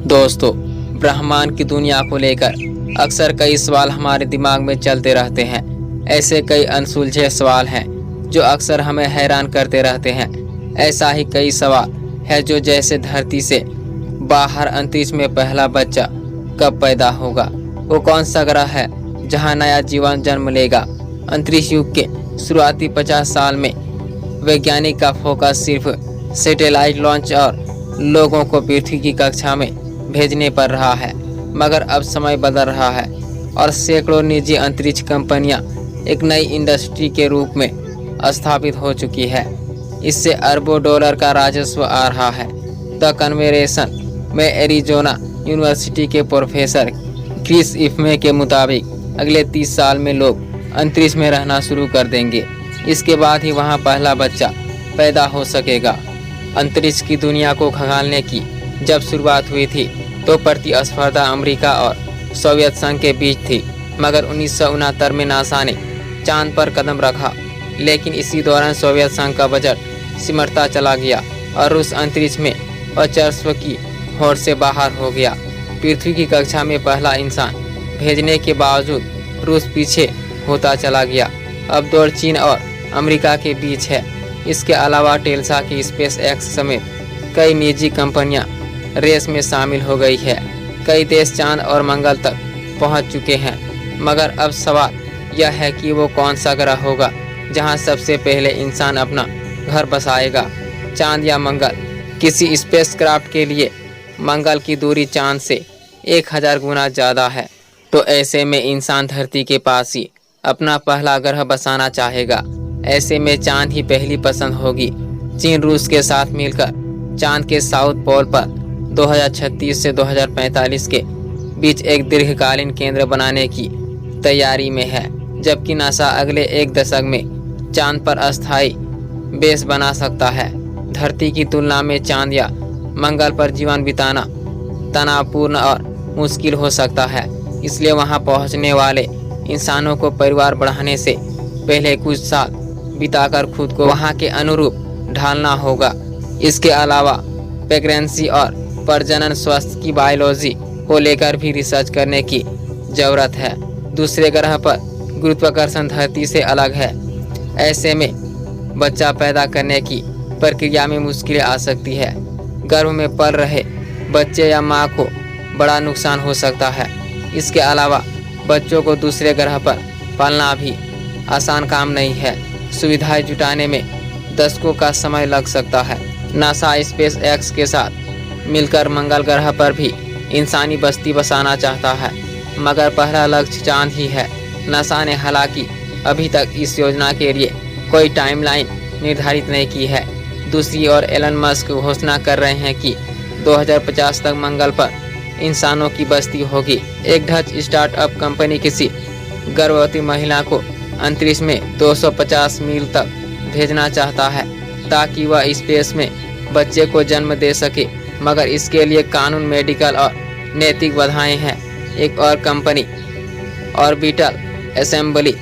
दोस्तों, ब्रह्मांड की दुनिया को लेकर अक्सर कई सवाल हमारे दिमाग में चलते रहते हैं। ऐसे कई अनसुलझे सवाल हैं जो अक्सर हमें हैरान करते रहते हैं। ऐसा ही कई सवाल है जो जैसे धरती से बाहर अंतरिक्ष में पहला बच्चा कब पैदा होगा, वो कौन सा ग्रह है जहां नया जीवन जन्म लेगा। अंतरिक्ष युग के शुरुआती 50 साल में वैज्ञानिक का फोकस सिर्फ सैटेलाइट लॉन्च और लोगों को पृथ्वी की कक्षा में भेजने पर रहा है, मगर अब समय बदल रहा है और सैकड़ों निजी अंतरिक्ष कंपनियां एक नई इंडस्ट्री के रूप में स्थापित हो चुकी है। इससे अरबों डॉलर का राजस्व आ रहा है। द कन्वेरेशन में एरिजोना यूनिवर्सिटी के प्रोफेसर क्रिस इफ्मे के मुताबिक अगले 30 साल में लोग अंतरिक्ष में रहना शुरू कर देंगे। इसके बाद ही वहां पहला बच्चा पैदा हो सकेगा। अंतरिक्ष की दुनिया को खंगालने की जब शुरुआत हुई थी तो प्रतिस्पर्धा अमेरिका और सोवियत संघ के बीच थी, मगर 1969 में नासा ने चांद पर कदम रखा। लेकिन इसी दौरान सोवियत संघ का बजट सिमटता चला गया और रूस अंतरिक्ष में वर्चस्व की होड़ से बाहर हो गया। पृथ्वी की कक्षा में पहला इंसान भेजने के बावजूद रूस पीछे होता चला गया। अब दौड़ चीन और अमेरिका के बीच है। इसके अलावा टेस्ला की स्पेस एक्स समेत कई निजी कंपनियां रेस में शामिल हो गई है। कई देश चांद और मंगल तक पहुंच चुके हैं, मगर अब सवाल यह है कि वो कौन सा ग्रह होगा जहां सबसे पहले इंसान अपना घर बसाएगा, चांद या मंगल। किसी स्पेसक्राफ्ट के लिए मंगल की दूरी चांद से 1000 गुना ज़्यादा है, तो ऐसे में इंसान धरती के पास ही अपना पहला ग्रह बसाना चाहेगा। ऐसे में चांद ही पहली पसंद होगी। चीन रूस के साथ मिलकर चांद के साउथ पोल पर 2036 से 2045 के बीच एक दीर्घकालीन केंद्र बनाने की तैयारी में है, जबकि नासा अगले एक दशक में चांद पर अस्थायी बेस बना सकता है। धरती की तुलना में चांद या मंगल पर जीवन बिताना तनावपूर्ण और मुश्किल हो सकता है, इसलिए वहां पहुंचने वाले इंसानों को परिवार बढ़ाने से पहले कुछ साल बिताकर खुद को वहां के अनुरूप ढालना होगा। इसके अलावा प्रेगनेंसी और प्रजनन स्वास्थ्य की बायोलॉजी को लेकर भी रिसर्च करने की जरूरत है। दूसरे ग्रह पर गुरुत्वाकर्षण धरती से अलग है। ऐसे में बच्चा पैदा करने की प्रक्रिया में मुश्किलें आ सकती है। गर्भ में पल रहे बच्चे या मां को बड़ा नुकसान हो सकता है। इसके अलावा बच्चों को दूसरे ग्रह पर पालना भी आसान काम नहीं है। सुविधाएं जुटाने में दशकों का समय लग सकता है। नासा स्पेस एक्स के साथ मिलकर मंगल ग्रह पर भी इंसानी बस्ती बसाना चाहता है, मगर पहला लक्ष्य चांद ही है। नासा ने हालांकि अभी तक इस योजना के लिए कोई टाइमलाइन निर्धारित नहीं की है। दूसरी ओर एलन मस्क घोषणा कर रहे हैं कि 2050 तक मंगल पर इंसानों की बस्ती होगी। एक डच स्टार्टअप कंपनी किसी गर्भवती महिला को अंतरिक्ष में 250 मील तक भेजना चाहता है ताकि वह स्पेस में बच्चे को जन्म दे सके, मगर इसके लिए कानून, मेडिकल और नैतिक बाधाएं हैं। एक और कंपनी ऑर्बिटल असेंबली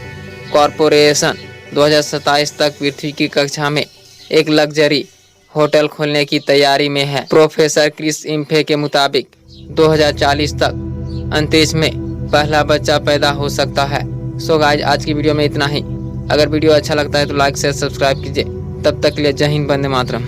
कॉरपोरेशन 2027 तक पृथ्वी की कक्षा में एक लग्जरी होटल खोलने की तैयारी में है। प्रोफेसर क्रिस इम्फे के मुताबिक 2040 तक अंतरिक्ष में पहला बच्चा पैदा हो सकता है। सो गाइज, आज की वीडियो में इतना ही। अगर वीडियो अच्छा लगता है तो लाइक शेयर सब्सक्राइब कीजिए। तब तक के लिए जय हिंद, वंदे मातरम।